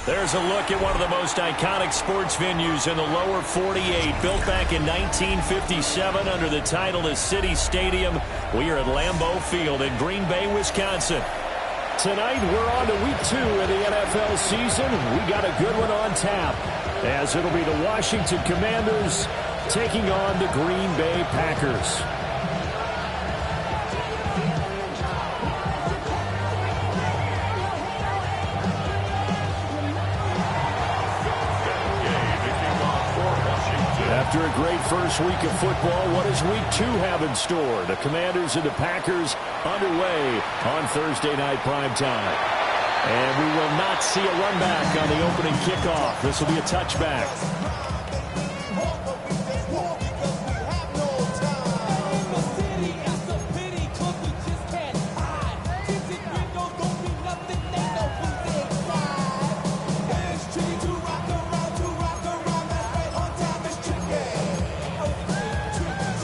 There's a look at one of the most iconic sports venues in the lower 48, built back in 1957 under the title of City Stadium. We are at Lambeau Field in Green Bay, Wisconsin. Tonight, we're on to week 2 of the NFL season. We got a good one on tap, as it'll be the Washington Commanders taking on the Green Bay Packers. After a great first week of football, what does week 2 have in store? The Commanders and the Packers underway on Thursday night primetime. And we will not see a run back on the opening kickoff. This will be a touchback.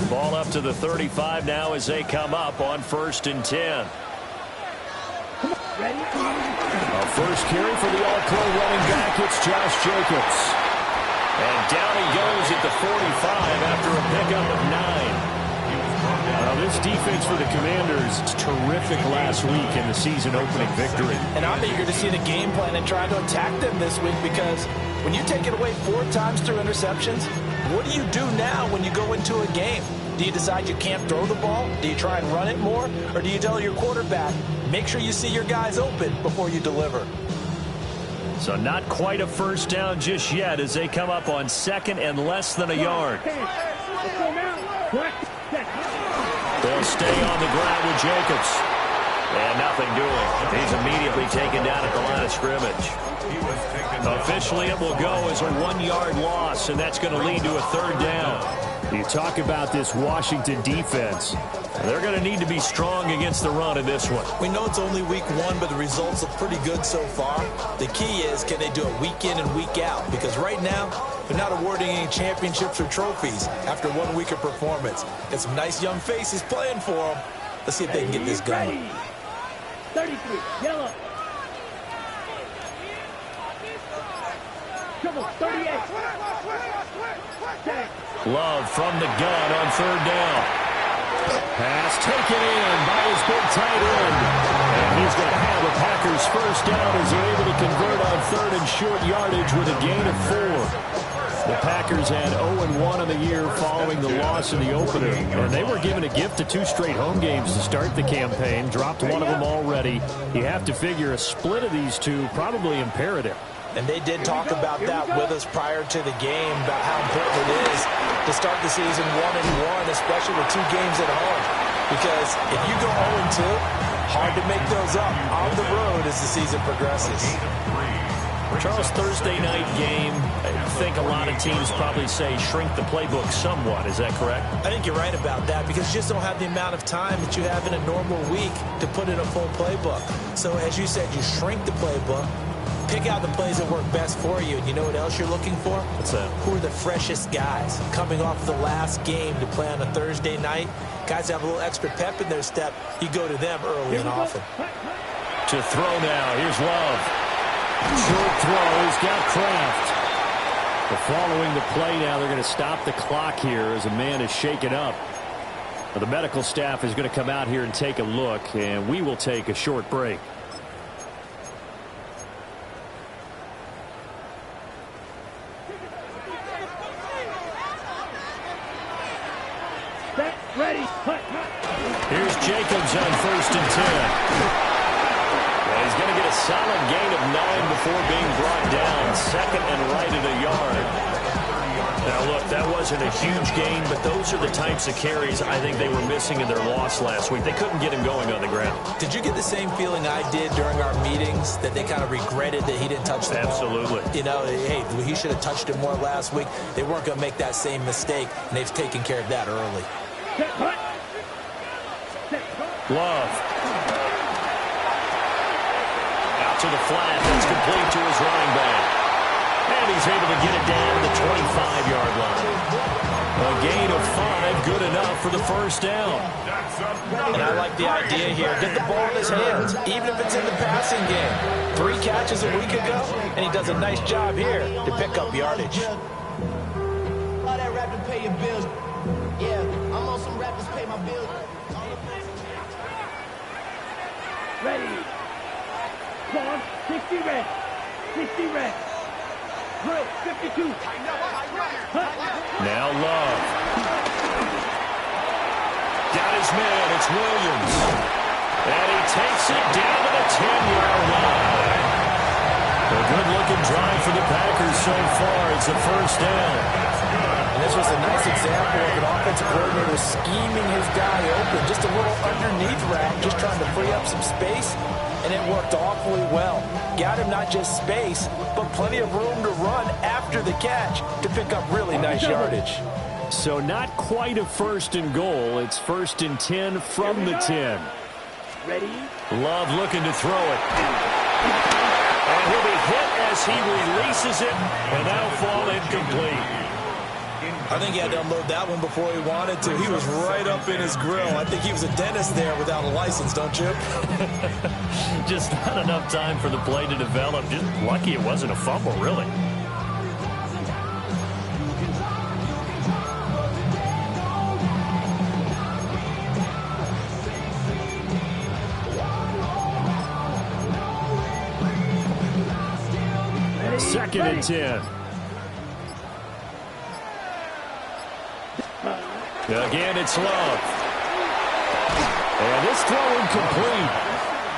Ball up to the 35 now as they come up on 1st and 10. A first carry for the all-pro running back. It's Josh Jacobs. And down he goes at the 45 after a pickup of 9. This defense for the Commanders is terrific last week in the season-opening victory. And I'm eager to see the game plan and try to attack them this week, because when you take it away 4 times through interceptions, what do you do now when you go into a game? Do you decide you can't throw the ball? Do you try and run it more? Or do you tell your quarterback, make sure you see your guys open before you deliver? So not quite a first down just yet as they come up on 2nd and less than a yard. They'll stay on the ground with Jacobs. And nothing doing. He's immediately taken down at the line of scrimmage. Officially, it will go as a 1-yard loss, and that's going to lead to a 3rd down. You talk about this Washington defense. They're going to need to be strong against the run in this one. We know it's only week 1, but the results look pretty good so far. The key is, can they do it week in and week out? Because right now, they're not awarding any championships or trophies after 1 week of performance. Got some nice young faces playing for them. Let's see if they can get this going. 33, yellow. Trouble, 38. Love from the gun on 3rd down. Pass taken in by his big tight end. And he's going to have the Packers first down as they're able to convert on 3rd and short yardage with a gain of 4. The Packers had 0-1 in the year following the loss in the opener. And they were given a gift of 2 straight home games to start the campaign. Dropped one of them already. You have to figure a split of these 2 probably imperative. And they did talk about that with us prior to the game, about how important it is to start the season 1-1, especially with 2 games at home. Because if you go 0-2, hard to make those up on the road as the season progresses. Charles, Thursday night game, I think a lot of teams probably say shrink the playbook somewhat. Is that correct? I think you're right about that, because you just don't have the amount of time that you have in a normal week to put in a full playbook. So as you said, you shrink the playbook, pick out the plays that work best for you. And you know what else you're looking for? What's that? Who are the freshest guys coming off the last game to play on a Thursday night? Guys have a little extra pep in their step. You go to them early and often. To throw now. Here's Love. Short throw. He's got Kraft. But following the play now, they're going to stop the clock here as a man is shaken up. The medical staff is going to come out here and take a look, and we will take a short break. Ready. Here's Jacobs on 1st and 10. And he's going to get a solid gain of 9 before being brought down. 2nd and right at a yard. Now, look, that wasn't a huge gain, but those are the types of carries I think they were missing in their loss last week. They couldn't get him going on the ground. Did you get the same feeling I did during our meetings, that they kind of regretted that he didn't touch the ball? Absolutely. You know, hey, he should have touched it more last week. They weren't going to make that same mistake, and they've taken care of that early. Love. to the flat. That's complete to his running back. And he's able to get it down to the 25-yard line. A gain of 5, good enough for the first down. And I like the idea here. Get the ball in his hands, even if it's in the passing game. 3 catches a week ago, and he does a nice job here to pick up yardage. All that rap to pay your bills. Yeah, I'm on some rappers pay my bills. Ready. Pause. 60 red. 60 red. Drill. 52. Now Love. Got his man. It's Williams. And he takes it down to the 10-yard line. A good-looking drive for the Packers so far. It's a first down. And this was a nice example of an offensive coordinator scheming his guy open. Just a little underneath route, just trying to free up some space. And it worked awfully well. Got him not just space, but plenty of room to run after the catch to pick up really nice yardage. So not quite a first and goal. It's first and 10 from the 10. Ready. Love looking to throw it. And he'll be hit as he releases it, and that'll fall incomplete. I think he had to unload that one before he wanted to. He was right up in his grill. I think he was a dentist there without a license, don't you? Just not enough time for the play to develop. Just lucky it wasn't a fumble, really. Second and 10. Again, it's Love. And this throw incomplete.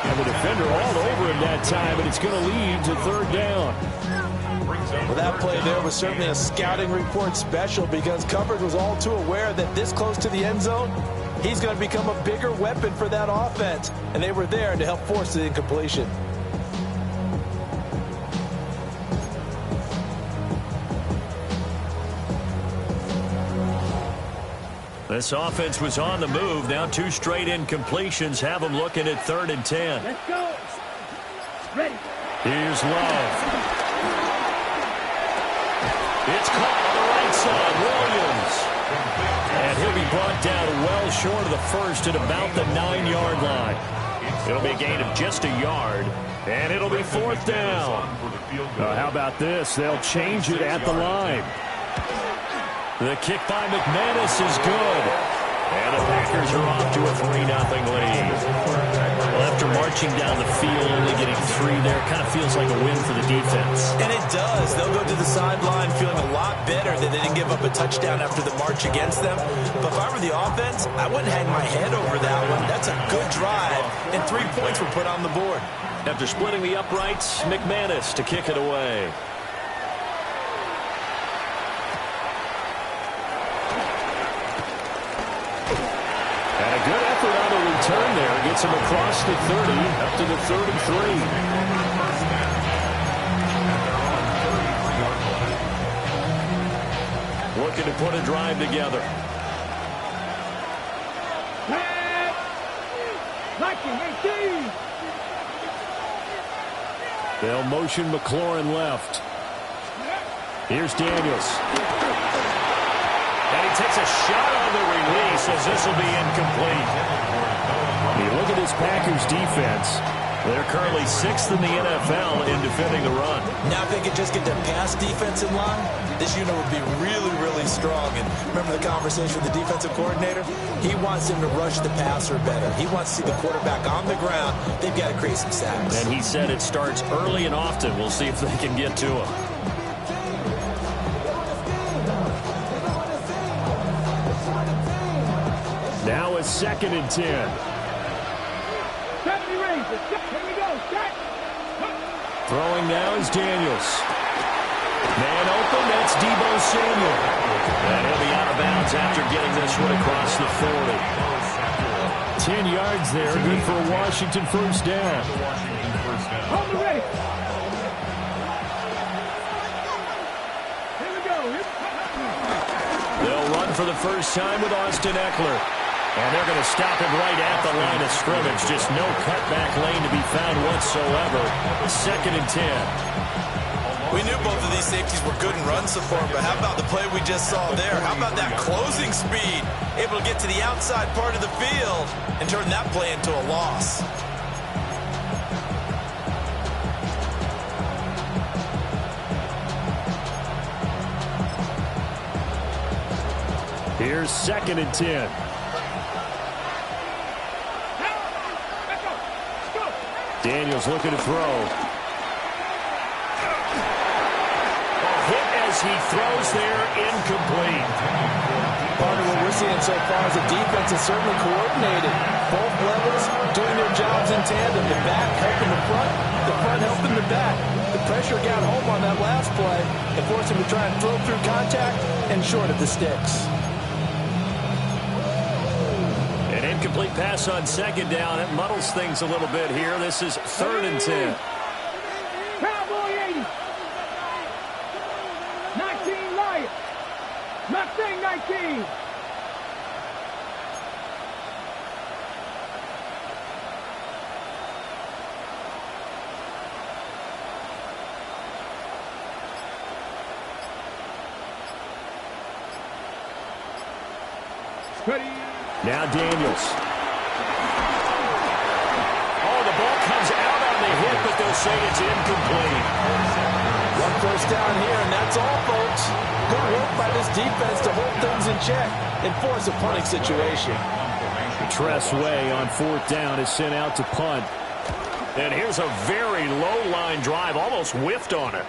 And the defender all over him that time, and it's going to lead to third down. Well, that play there was certainly a scouting report special because coverage was all too aware that this close to the end zone, he's going to become a bigger weapon for that offense. And they were there to help force the incompletion. This offense was on the move. Now 2 straight incompletions have them looking at third and 10. Let's go. Ready. Here's Love. It's caught on the right side. Williams. And he'll be brought down well short of the first at about the 9-yard line. It'll be a gain of just a yard. And it'll be fourth down. How about this? They'll change it at the line. The kick by McManus is good. And the Packers are off to a 3-0 lead. Well, after marching down the field, only getting 3 there, kind of feels like a win for the defense. And it does. They'll go to the sideline feeling a lot better that they didn't give up a touchdown after the march against them. But if I were the offense, I wouldn't hang my head over that one. That's a good drive, and 3 points were put on the board. After splitting the uprights, McManus to kick it away. And a good effort on the return there. Gets him across the 30, up to the 33. Looking to put a drive together. They'll motion McLaurin left. Here's Daniels. And he takes a shot on the release as this will be incomplete. You look at this Packers defense. They're currently 6th in the NFL in defending the run. Now if they could just get their pass defense in line, this unit would be really, really strong. And remember the conversation with the defensive coordinator? He wants them to rush the passer better. He wants to see the quarterback on the ground. They've got to create some sacks. And he said it starts early and often. We'll see if they can get to him. Now it's 2nd and 10. Throwing now is Daniels. Man open, that's Deebo Samuel. And he'll be out of bounds after getting this one across the 40. 10 yards there, good for a Washington first down. On the race. Here we go. They'll run for the first time with Austin Eckler. And they're going to stop him right at the line of scrimmage. Just no cutback lane to be found whatsoever. 2nd and 10. We knew both of these safeties were good in run support, but how about the play we just saw there? How about that closing speed? Able to get to the outside part of the field and turn that play into a loss. Here's 2nd and 10. Daniels looking to throw. Hit as he throws there, incomplete. Part of what we're seeing so far is the defense is certainly coordinated. Both levels doing their jobs in tandem. The back helping the front helping the back. The pressure got home on that last play and forced him to try and throw through contact and short of the sticks. An incomplete pass on 2nd down. It muddles things a little bit here. This is 3rd and 10. Cowboy 80. 19 Lions. Mustang 19. Ready. Now Daniels. Oh, the ball comes out on the hit, but they'll say it's incomplete. 1 first down here, and that's all, folks. Good work by this defense to hold things in check and force a punting situation. Tress Way on 4th down is sent out to punt. And here's a very low-line drive, almost whiffed on it.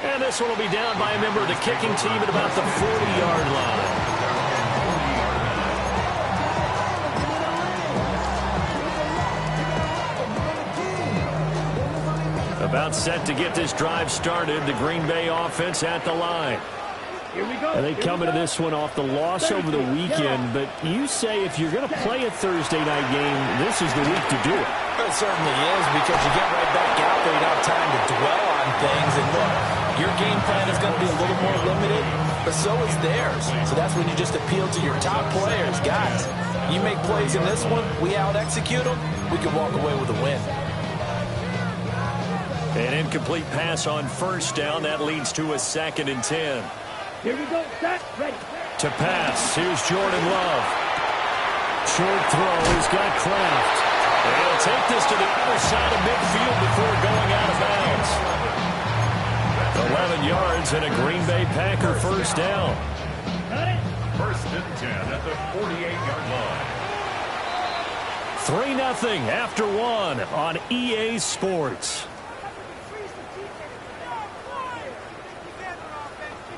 And this one will be down by a member of the kicking team at about the 40-yard line. About set to get this drive started. The Green Bay offense at the line. Here we go. And they come into this one off the loss over the weekend. But you say if you're going to play a Thursday night game, this is the week to do it. It certainly is, because you get right back out there. You don't have time to dwell on things. And look, your game plan is going to be a little more limited, but so is theirs. So that's when you just appeal to your top players. Guys, you make plays in this one, we out-execute them, we can walk away with a win. An incomplete pass on 1st down. That leads to a 2nd and 10. Here we go. Set. Ready. To pass. Here's Jordan Love. Short throw. He's got Kraft. And he'll take this to the other side of midfield before going out of bounds. 11 yards and a Green Bay Packer 1st down. Got it. 1st and 10 at the 48-yard line. 3-0 after 1 on EA Sports.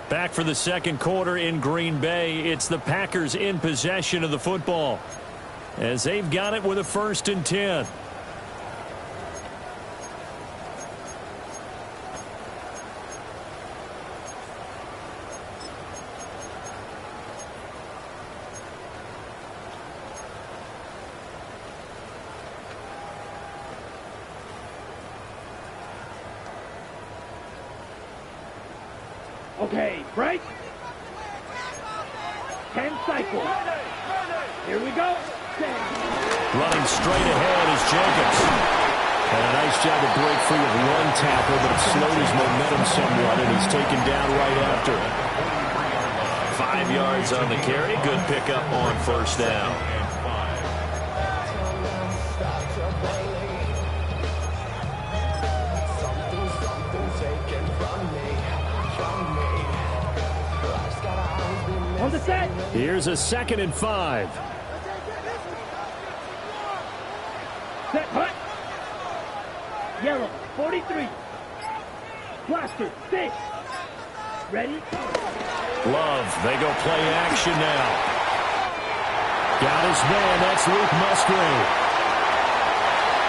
Back for the 2nd quarter in Green Bay. It's the Packers in possession of the football as they've got it with a 1st and 10. Okay, break. 10 cycles. Here we go. 10. Running straight ahead is Jacobs. And a nice job to break free of one tackle, but it slowed his momentum somewhat, and he's taken down right after. 5 yards on the carry. Good pickup on 1st down. On the set. Here's a 2nd and 5. Set. Hut. Yellow. 43. Blaster. 6. Ready. Love. They go play action now. Got his man. That's Luke Musgrave.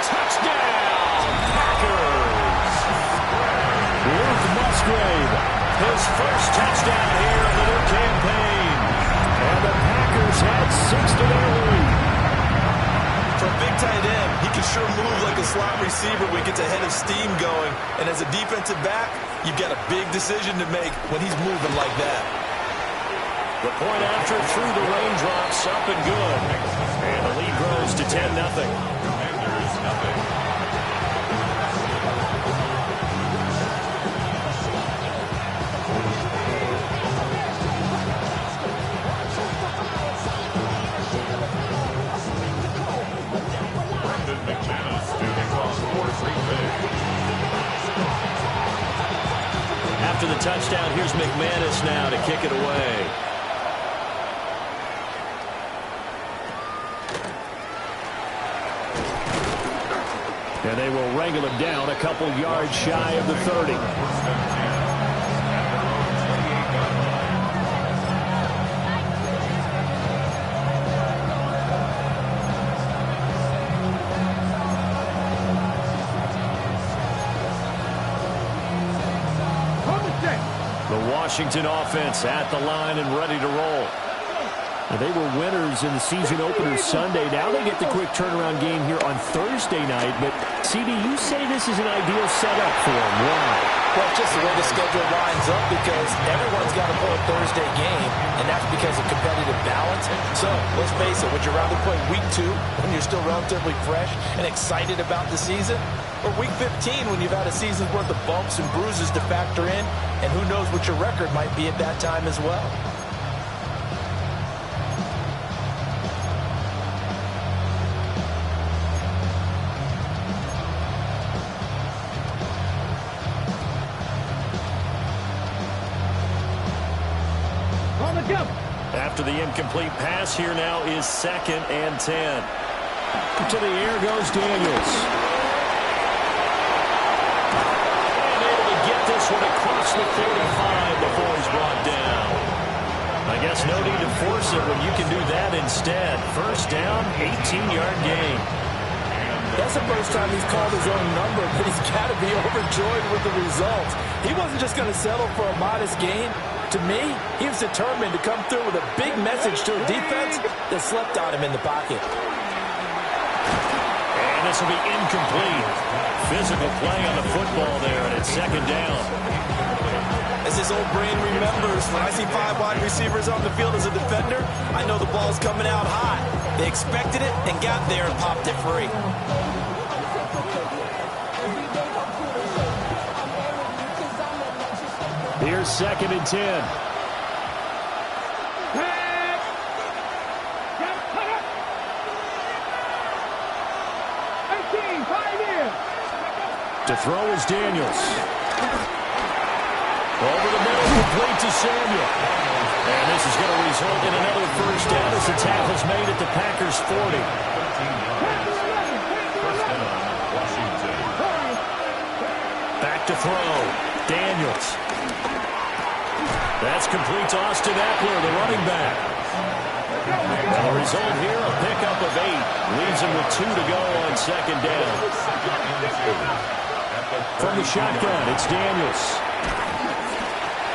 Touchdown, Packers. Luke Musgrave. His first touchdown here of the new campaign. And the Packers had 6 to their lead. For a big tight end, he can sure move like a slot receiver when he gets a head of steam going. And as a defensive back, you've got a big decision to make when he's moving like that. The point after through the raindrops, up and good. And the lead grows to 10-0. After the touchdown, here's McManus now to kick it away. And they will wrangle him down a couple yards shy of the 30. The Washington offense at the line and ready to roll. They were winners in the season opener Sunday. Now they get the quick turnaround game here on Thursday night. But, CD, you say this is an ideal setup for them. Why? Well, just the way the schedule lines up, because everyone's got to play a Thursday game, and that's because of competitive balance. So, let's face it, would you rather play week 2 when you're still relatively fresh and excited about the season? Or week 15 when you've had a season's worth of bumps and bruises to factor in, and who knows what your record might be at that time as well? After the incomplete pass, here now is 2nd and 10. To the air goes Daniels. And able to get this one across the 35 before he's brought down. I guess no need to force it when you can do that instead. First down, 18-yard gain. That's the first time he's called his own number, but he's got to be overjoyed with the results. He wasn't just going to settle for a modest gain. To me, he was determined to come through with a big message to a defense that slept on him in the pocket. And this will be incomplete. Physical play on the football there, and it's 2nd down. As his old brain remembers, when I see 5 wide receivers on the field as a defender, I know the ball's coming out hot. They expected it and got there and popped it free. Here's 2nd and 10. To throw is Daniels. Over the middle, complete to Samuel. And this is going to result in another first down as the tackle's made at the Packers' 40. Back to throw. Daniels. That's complete to Austin Eckler, the running back. And the result here, a pickup of 8. Leaves him with 2 to go on 2nd down. From the shotgun, it's Daniels.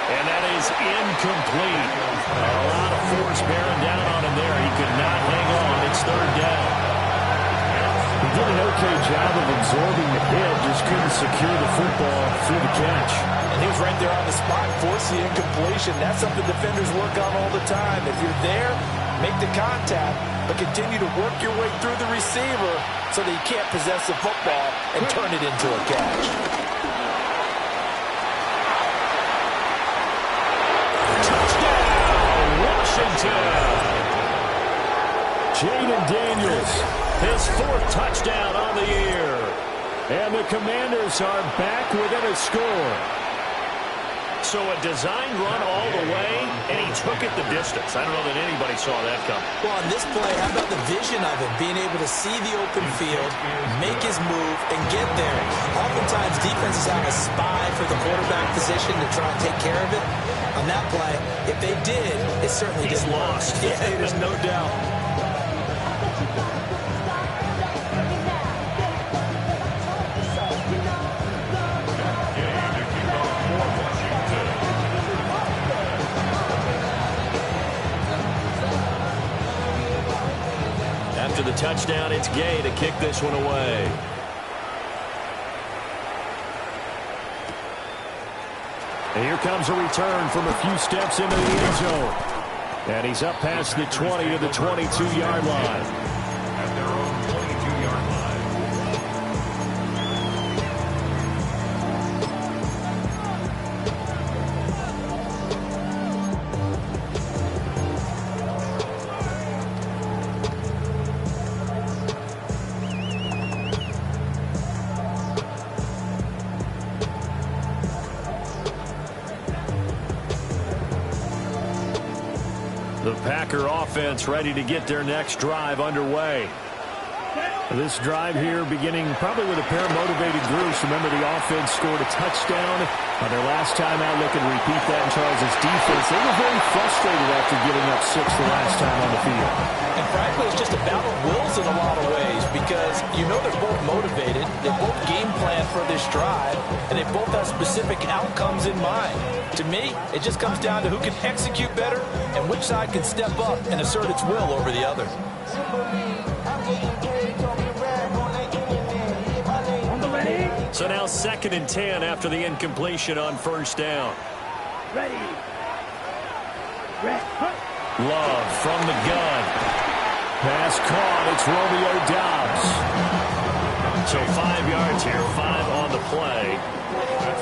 And that is incomplete. A lot of force bearing down on him there. He could not hang on. It's 3rd down. He did an okay job of absorbing the hit, just couldn't secure the football through the catch. And he was right there on the spot, force the incompletion. That's something defenders work on all the time. If you're there, make the contact, but continue to work your way through the receiver so that you can't possess the football and turn it into a catch. Touchdown, Washington! Jaden Daniels, his 4th touchdown on the year. And the Commanders are back within a score. So a design run all the way, and he took it the distance. I don't know that anybody saw that coming. Well, on this play, how about the vision of him, being able to see the open field, make his move, and get there. Oftentimes, defenses have a spy for the quarterback position to try and take care of it. On that play, if they did, it certainly He's didn't lost. work. Yeah, there's no doubt. After the touchdown, it's Gay to kick this one away. And here comes a return from a few steps into the end zone. And he's up past the 20 to the 22-yard line. At their own 22-yard line. The Packer offense ready to get their next drive underway. This drive here beginning probably with a pair of motivated groups. Remember, the offense scored a touchdown on their last time out. Looking to repeat that in Charles' defense. They were very frustrated after giving up 6 the last time on the field. And frankly, it's just a battle of wills in a lot of ways because you know they're both motivated. They both game plan for this drive, and they both have specific outcomes in mind. To me, it just comes down to who can execute better and which side can step up and assert its will over the other. So now 2nd and 10 after the incompletion on first down. Ready. Love from the gun. Pass caught. It's Romeo Doubs. So 5 yards here, 5 on the play.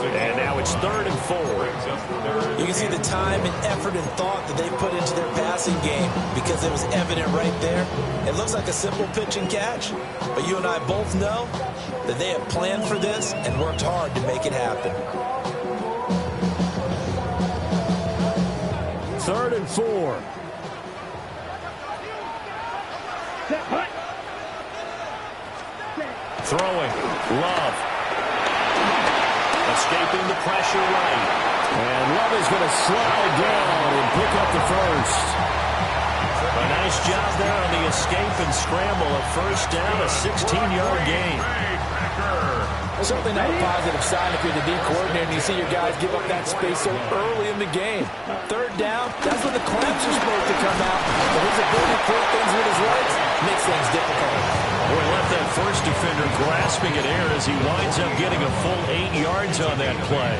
And now it's 3rd and 4. You can see the time and effort and thought that they put into their passing game because it was evident right there. It looks like a simple pitch and catch, but you and I both know that they have planned for this and worked hard to make it happen. 3rd and 4. Throwing. Love. Escaping the pressure right. And Love is going to slide down and pick up the first. A nice job there on the escape and scramble. A first down, a 16-yard gain. Certainly not a positive sign if you're the D coordinator and you see your guys give up that space so early in the game. 3rd down, that's when the clamps are supposed to come out. But his ability to clear things with his legs makes things difficult. Boy, left that first defender grasping at air as he winds up getting a full 8 yards on that play.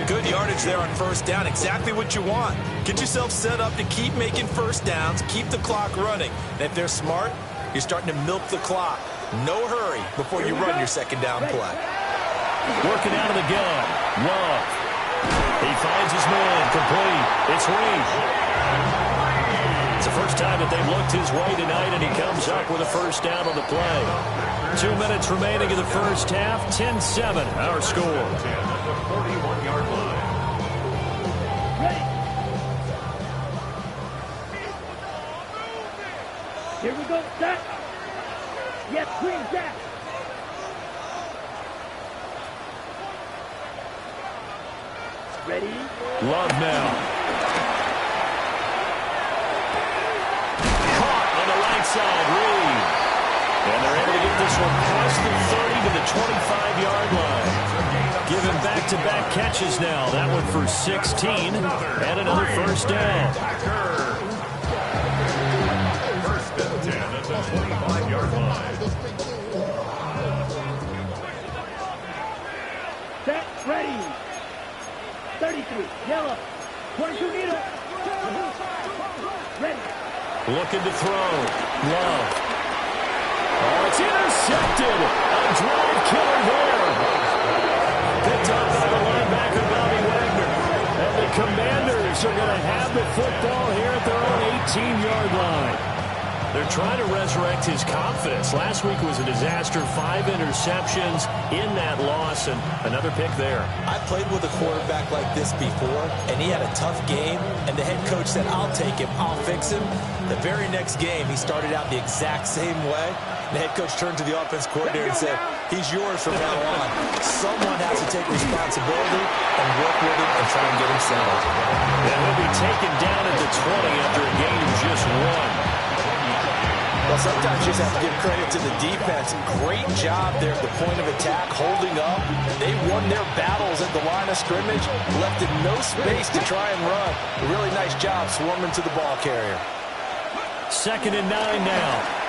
Good yardage there on first down. Exactly what you want. Get yourself set up to keep making first downs, keep the clock running. And if they're smart, you're starting to milk the clock. No hurry before you run your 2nd down play. Working out of the gun. Love. He finds his man. Complete. It's Reed. It's the first time that they've looked his way tonight, and he comes up with a first down on the play. 2 minutes remaining in the first half. 10-7, our score. 41-yard line. Ready. Here we go. Set. Yes, green jack. Ready. Love now. Caught on the right side, Reed. And they're able to get this one past the 30 to the 25-yard line. Giving back-to-back catches now. That one for 16 and another first down. First and 10 at the 25-yard line. Set. Ready. 33. Yellow. 22 meter. Ready. Looking to throw. Love. Oh, it's intercepted. A drive killer there. Picked up by the linebacker, Bobby Wagner. And the Commanders are going to have the football here at their own 18-yard line. They're trying to resurrect his confidence. Last week was a disaster. 5 interceptions in that loss, and another pick there. I played with a quarterback like this before, and he had a tough game, and the head coach said, I'll take him, I'll fix him. The very next game, he started out the exact same way. The head coach turned to the offense coordinator and said, he's yours from now on. Someone has to take responsibility and work with him and try and get him settled. And he'll be taken down at the 20 after a gain of just 1. Well, sometimes you just have to give credit to the defense. Great job there at the point of attack, holding up. They won their battles at the line of scrimmage, left it no space to try and run. A really nice job swarming to the ball carrier. 2nd and 9 now.